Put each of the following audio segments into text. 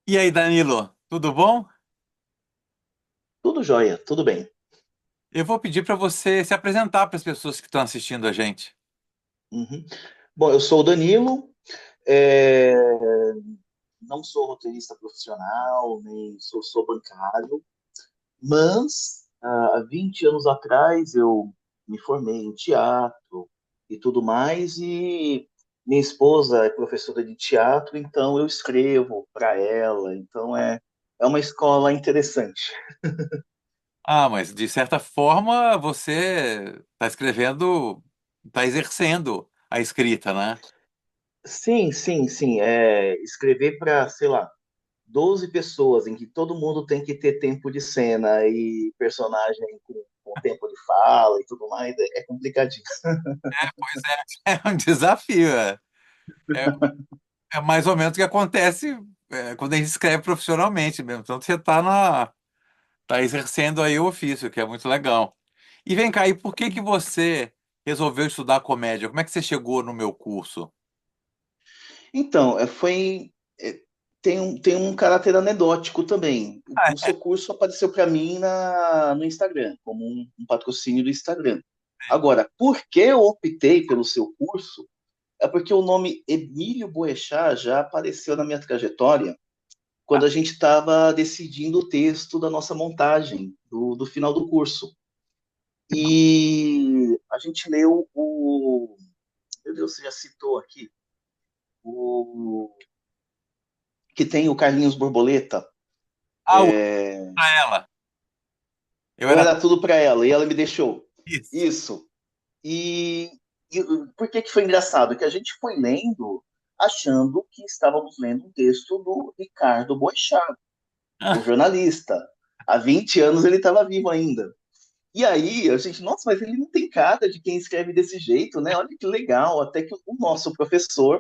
E aí, Danilo, tudo bom? Tudo jóia, tudo bem. Eu vou pedir para você se apresentar para as pessoas que estão assistindo a gente. Uhum. Bom, eu sou o Danilo, é, não sou roteirista profissional, nem sou bancário, mas há 20 anos atrás eu me formei em teatro e tudo mais, e minha esposa é professora de teatro, então eu escrevo para ela, então é uma escola interessante. Ah, mas de certa forma você está escrevendo, está exercendo a escrita, né? Sim, sim, sim, escrever para, sei lá, 12 pessoas em que todo mundo tem que ter tempo de cena e personagem com tempo de fala e tudo mais, é complicadinho. Pois é, é um desafio. É, é mais ou menos o que acontece quando a gente escreve profissionalmente mesmo. Então você tá exercendo aí o ofício, que é muito legal. E vem cá, e por que que você resolveu estudar comédia? Como é que você chegou no meu curso? Então, tem um caráter anedótico também. O Ah, seu curso apareceu para mim no Instagram, como um patrocínio do Instagram. Agora, por que eu optei pelo seu curso? É porque o nome Emílio Boechat já apareceu na minha trajetória quando a gente estava decidindo o texto da nossa montagem, do final do curso. E a gente leu o. Meu Deus, você já citou aqui. O que tem o Carlinhos Borboleta. o pra ela. Eu Ou era era tudo para ela, e ela me deixou. isso. Isso. E, e por que foi engraçado? Que a gente foi lendo achando que estávamos lendo um texto do Ricardo Boechat, o Ah, jornalista. Há 20 anos ele estava vivo ainda. E aí, a gente, nossa, mas ele não tem cara de quem escreve desse jeito, né? Olha que legal. Até que o nosso professor,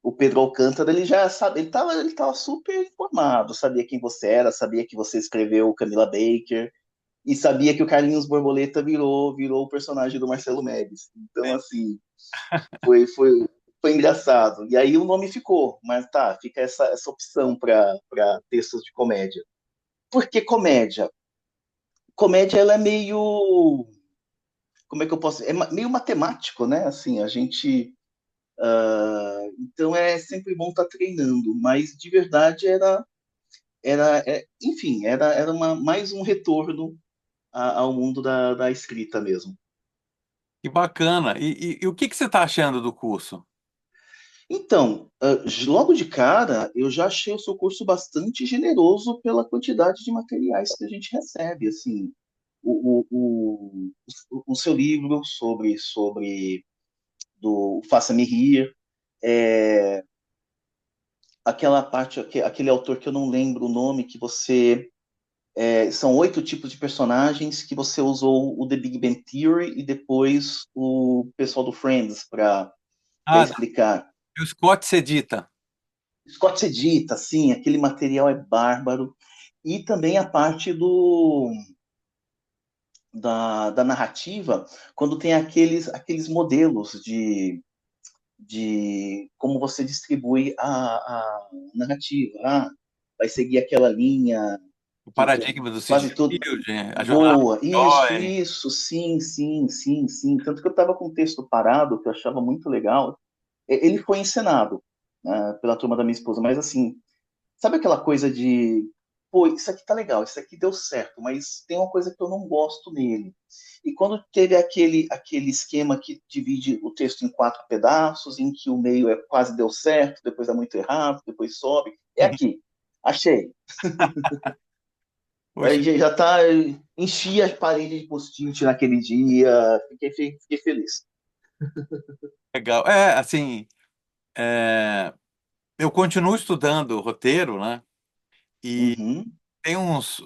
o Pedro Alcântara, ele já sabe, ele tava super informado, sabia quem você era, sabia que você escreveu Camila Baker, e sabia que o Carlinhos Borboleta virou o personagem do Marcelo Médici. Então, assim, foi, foi, foi engraçado. E aí o nome ficou, mas tá, fica essa opção para textos de comédia. Por que comédia? Comédia, ela é meio, como é que eu posso, meio matemático, né? Assim, a gente, então é sempre bom estar treinando, mas de verdade enfim, era mais um retorno ao mundo da escrita mesmo. que bacana. E o que que você está achando do curso? Então, logo de cara, eu já achei o seu curso bastante generoso pela quantidade de materiais que a gente recebe. Assim, o seu livro sobre do Faça-me Rir, é, aquela parte, aquele autor que eu não lembro o nome, que são 8 tipos de personagens que você usou o The Big Bang Theory e depois o pessoal do Friends para Ah, explicar. o Scott Sedita. Scott Sedita, sim, aquele material é bárbaro. E também a parte da narrativa, quando tem aqueles modelos de como você distribui a narrativa. Ah, vai seguir aquela linha O que paradigma do Sid quase tudo. Field, a jornada Boa, do herói. isso, sim, sim, sim, sim. Tanto que eu estava com um texto parado, que eu achava muito legal. Ele foi encenado, né, pela turma da minha esposa, mas assim, sabe aquela coisa de, pô, isso aqui tá legal, isso aqui deu certo, mas tem uma coisa que eu não gosto nele. E quando teve aquele esquema que divide o texto em 4 pedaços, em que o meio quase deu certo, depois dá muito errado, depois sobe, é aqui. Achei. Poxa, Aí já tá, enchi as paredes de post-it naquele dia, fiquei feliz. legal. É, assim, é, eu continuo estudando roteiro, né? E Uhum, tem uns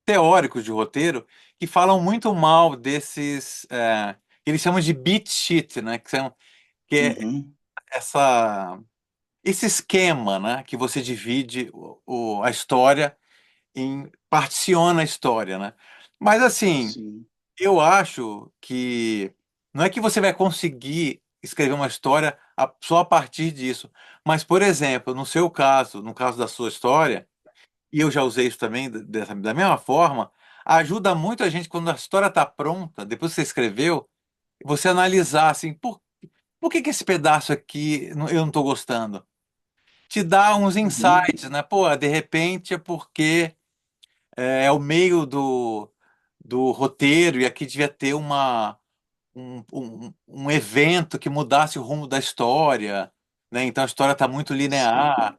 teóricos de roteiro que falam muito mal que eles chamam de beat sheet, né? Que é uhum, essa, esse esquema, né? Que você divide a história particiona a história, né? Mas assim, sim. eu acho que não é que você vai conseguir. escrever uma história só a partir disso. Mas, por exemplo, no seu caso, no caso da sua história, e eu já usei isso também da mesma forma, ajuda muito a gente quando a história está pronta, depois que você escreveu, você analisar assim, por que que esse pedaço aqui eu não estou gostando? Te dá uns Uhum. insights, né? Pô, de repente é porque é o meio do roteiro e aqui devia ter um evento que mudasse o rumo da história, né? Então a história está muito Sim. linear.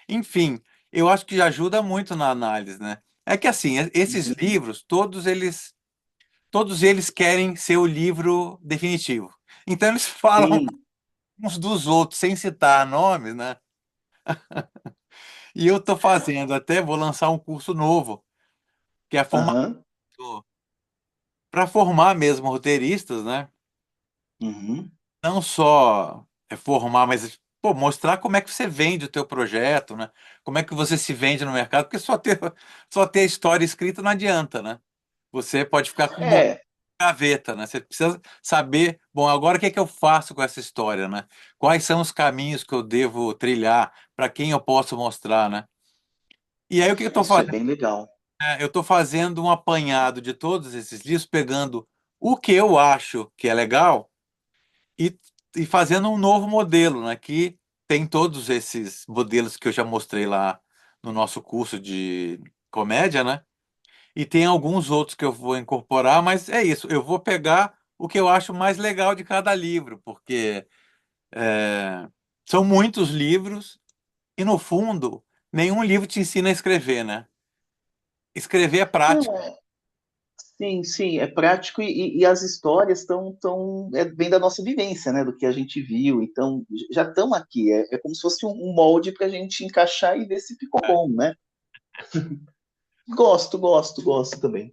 Enfim, eu acho que ajuda muito na análise, né? É que assim, esses Uhum. livros, todos eles querem ser o livro definitivo. Então eles falam Sim. uns dos outros sem citar nomes, né? E eu estou fazendo, até vou lançar um curso novo, que é Aham. para formar mesmo roteiristas, né? Uhum. Não só formar, mas pô, mostrar como é que você vende o teu projeto, né? Como é que você se vende no mercado, porque só ter a história escrita não adianta, né? Você pode ficar com uma É, gaveta, né? Você precisa saber, bom, agora o que é que eu faço com essa história, né? Quais são os caminhos que eu devo trilhar, para quem eu posso mostrar, né? E aí o que eu estou isso é fazendo? bem legal. Eu estou fazendo um apanhado de todos esses livros, pegando o que eu acho que é legal e, e fazendo um novo modelo, né? Que tem todos esses modelos que eu já mostrei lá no nosso curso de comédia, né? E tem alguns outros que eu vou incorporar, mas é isso, eu vou pegar o que eu acho mais legal de cada livro, porque é, são muitos livros e, no fundo, nenhum livro te ensina a escrever, né? Escrever é Não, prática. sim, sim, é prático e as histórias vem da nossa vivência, né, do que a gente viu, então já estão aqui, é como se fosse um molde para a gente encaixar e ver se ficou bom, né? Gosto, gosto, gosto também.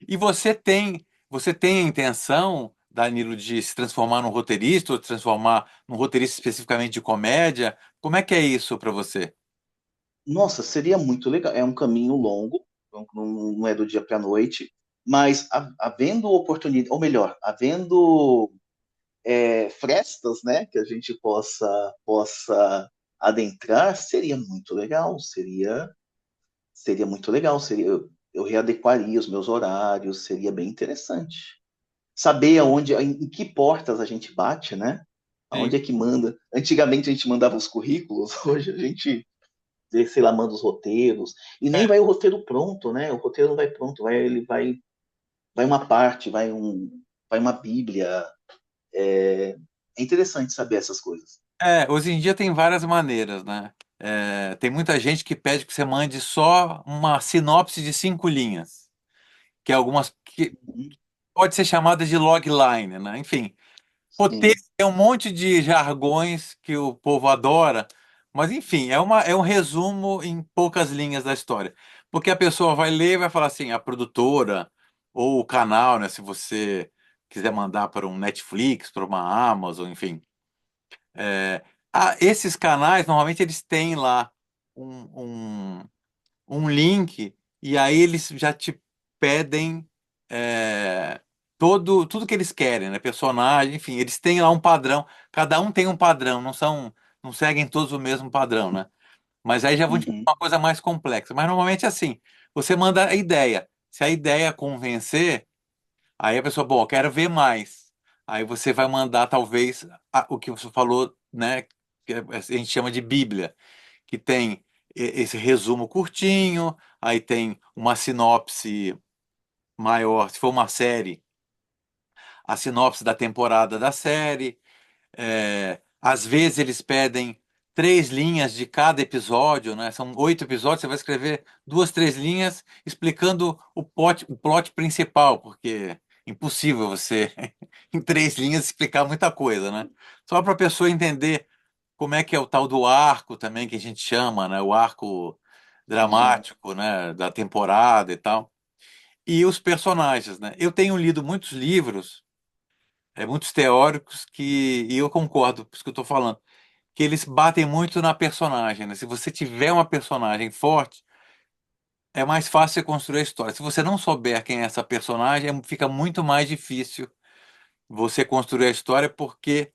E você tem a intenção, Danilo, de se transformar num roteirista ou transformar num roteirista especificamente de comédia? Como é que é isso para você? Nossa, seria muito legal. É um caminho longo, não é do dia para a noite, mas havendo oportunidade, ou melhor, havendo frestas, né, que a gente possa adentrar, seria muito legal. Seria muito legal. Eu readequaria os meus horários, seria bem interessante. Saber em que portas a gente bate, né? Sim. Aonde é que manda? Antigamente a gente mandava os currículos, hoje a gente sei lá, manda os roteiros, e nem vai o roteiro pronto, né? O roteiro não vai pronto, vai uma parte, vai uma bíblia. É interessante saber essas coisas. Hoje em dia tem várias maneiras, né? Tem muita gente que pede que você mande só uma sinopse de 5 linhas, que é algumas que Uhum. pode ser chamada de logline, né? Enfim, roteiro Sim. é um monte de jargões que o povo adora, mas enfim, é um resumo em poucas linhas da história. Porque a pessoa vai ler e vai falar assim, a produtora ou o canal, né? Se você quiser mandar para um Netflix, para uma Amazon, enfim. É, esses canais, normalmente, eles têm lá um, um, um link e aí eles já te pedem tudo que eles querem, né? Personagem, enfim, eles têm lá um padrão. Cada um tem um padrão, não seguem todos o mesmo padrão, né? Mas aí já vão te pedir Uhum. uma coisa mais complexa. Mas normalmente é assim, você manda a ideia. Se a ideia convencer, aí a pessoa, bom, eu quero ver mais. Aí você vai mandar talvez o que você falou, né? Que a gente chama de Bíblia, que tem esse resumo curtinho, aí tem uma sinopse maior, se for uma série, a sinopse da temporada da série. Às vezes eles pedem 3 linhas de cada episódio, né? São 8 episódios, você vai escrever 2, 3 linhas explicando o plot principal, porque é impossível você, em 3 linhas, explicar muita coisa, né? Só para a pessoa entender como é que é o tal do arco também, que a gente chama, né? O arco Sim. dramático, né? Da temporada e tal. E os personagens, né? Eu tenho lido muitos livros, muitos teóricos e eu concordo com isso que eu estou falando, que eles batem muito na personagem, né? Se você tiver uma personagem forte, é mais fácil você construir a história. Se você não souber quem é essa personagem, fica muito mais difícil você construir a história, porque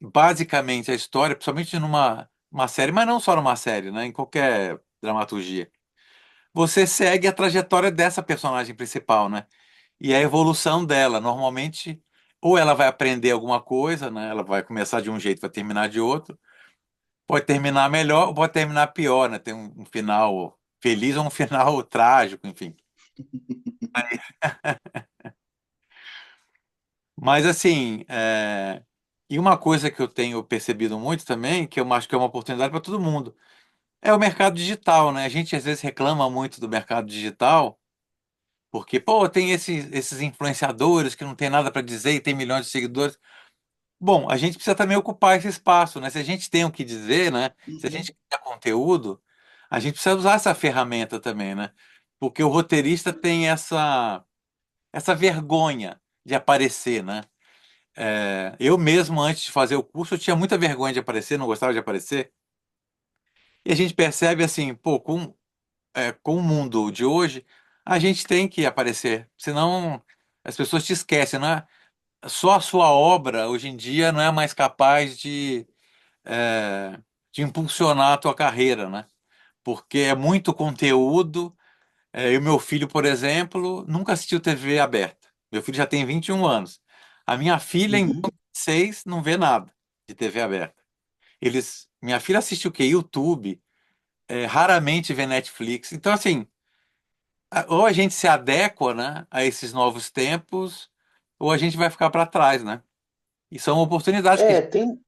basicamente a história, principalmente numa uma série, mas não só numa série, né? Em qualquer dramaturgia, você segue a trajetória dessa personagem principal, né? E a evolução dela. Normalmente, ou ela vai aprender alguma coisa, né? Ela vai começar de um jeito, vai terminar de outro. Pode terminar melhor ou pode terminar pior, né? Tem um final feliz ou um final trágico, enfim. Mas assim, e uma coisa que eu tenho percebido muito também, que eu acho que é uma oportunidade para todo mundo, é o mercado digital, né? A gente às vezes reclama muito do mercado digital, porque, pô, tem esses influenciadores que não tem nada para dizer e tem milhões de seguidores. Bom, a gente precisa também ocupar esse espaço, né? Se a gente tem o que dizer, né? Se a gente Uhum. quer conteúdo, a gente precisa usar essa ferramenta também, né? Porque o roteirista tem essa vergonha de aparecer, né? Eu mesmo, antes de fazer o curso, eu tinha muita vergonha de aparecer, não gostava de aparecer. E a gente percebe assim, pô, com o mundo de hoje, a gente tem que aparecer, senão as pessoas te esquecem, né? Só a sua obra, hoje em dia, não é mais capaz é, de impulsionar a tua carreira, né? Porque é muito conteúdo. E o meu filho, por exemplo, nunca assistiu TV aberta. Meu filho já tem 21 anos. A minha filha, em Uhum. 6, não vê nada de TV aberta. Minha filha assiste o quê? YouTube, raramente vê Netflix. Então, assim, ou a gente se adequa, né, a esses novos tempos, ou a gente vai ficar para trás, né? E são oportunidades que. É, tem.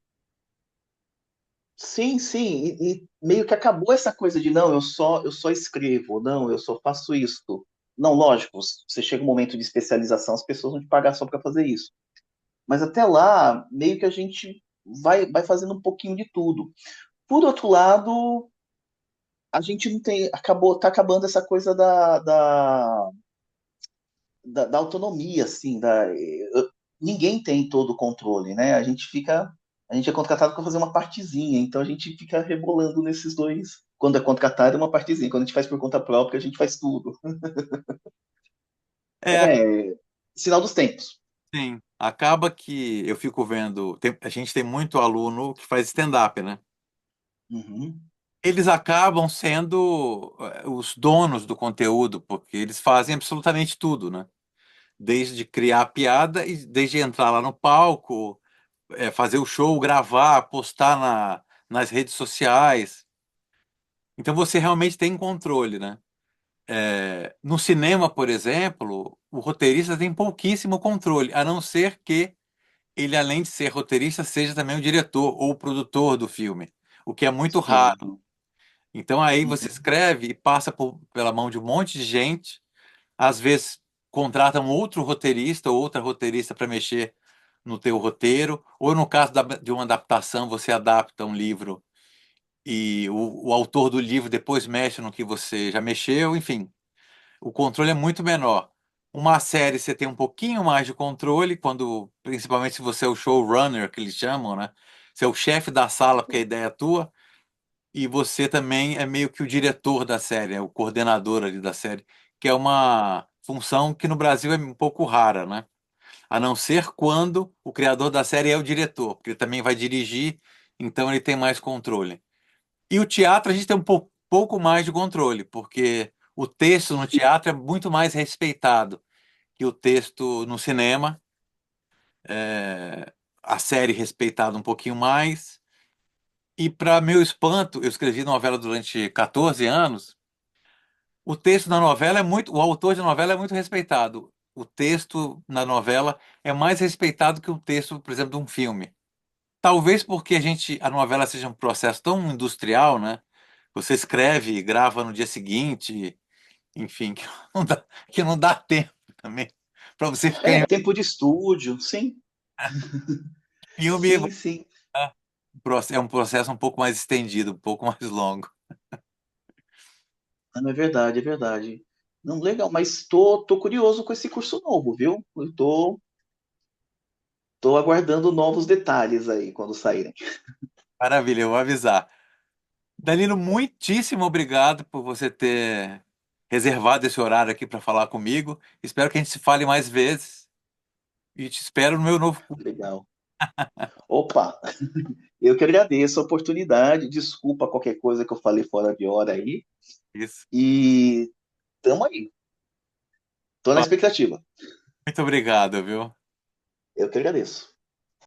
Sim, sim. E meio que acabou essa coisa de não, eu só escrevo, não, eu só faço isso. Não, lógico, você chega um momento de especialização, as pessoas vão te pagar só para fazer isso. Mas até lá, meio que a gente vai fazendo um pouquinho de tudo. Por outro lado, a gente não tem. Tá acabando essa coisa da autonomia, assim, ninguém tem todo o controle, né? A gente é contratado para fazer uma partezinha, então a gente fica rebolando nesses dois. Quando é contratado, é uma partezinha. Quando a gente faz por conta própria, a gente faz tudo. É, É sinal dos tempos. sim. Acaba que eu fico vendo. A gente tem muito aluno que faz stand-up, né? Uhum, Eles acabam sendo os donos do conteúdo, porque eles fazem absolutamente tudo, né? Desde criar a piada e desde entrar lá no palco, fazer o show, gravar, postar nas redes sociais. Então você realmente tem controle, né? No cinema, por exemplo, o roteirista tem pouquíssimo controle, a não ser que ele, além de ser roteirista, seja também o diretor ou o produtor do filme, o que é muito sim. raro. Então aí você Uhum. escreve e passa pela mão de um monte de gente, às vezes contratam outro roteirista ou outra roteirista para mexer no teu roteiro, ou no caso de uma adaptação, você adapta um livro e o autor do livro depois mexe no que você já mexeu, enfim, o controle é muito menor. Uma série você tem um pouquinho mais de controle, principalmente se você é o showrunner, que eles chamam, né? Você é o chefe da sala, porque a ideia é tua, e você também é meio que o diretor da série, é o coordenador ali da série, que é uma função que no Brasil é um pouco rara, né? A não ser quando o criador da série é o diretor, porque ele também vai dirigir, então ele tem mais controle. E o teatro a gente tem um pouco mais de controle, porque o texto no teatro é muito mais respeitado que o texto no cinema. A série respeitada um pouquinho mais. E para meu espanto, eu escrevi novela durante 14 anos. O texto da novela o autor de novela é muito respeitado. O texto na novela é mais respeitado que o texto, por exemplo, de um filme. Talvez porque a novela seja um processo tão industrial, né? Você escreve, grava no dia seguinte, enfim, que não dá tempo também para você ficar É, em tempo de estúdio, sim, filme. sim, sim. É um processo um pouco mais estendido, um pouco mais longo. Não, é verdade, é verdade. Não, legal, mas tô curioso com esse curso novo, viu? Tô aguardando novos detalhes aí quando saírem. Maravilha, eu vou avisar. Danilo, muitíssimo obrigado por você ter reservado esse horário aqui para falar comigo. Espero que a gente se fale mais vezes. E te espero no meu novo curso. Legal. Opa, eu que agradeço a oportunidade. Desculpa qualquer coisa que eu falei fora de hora aí. Isso. E tamo aí. Tô na Ó, expectativa. muito obrigado, viu? Eu que agradeço.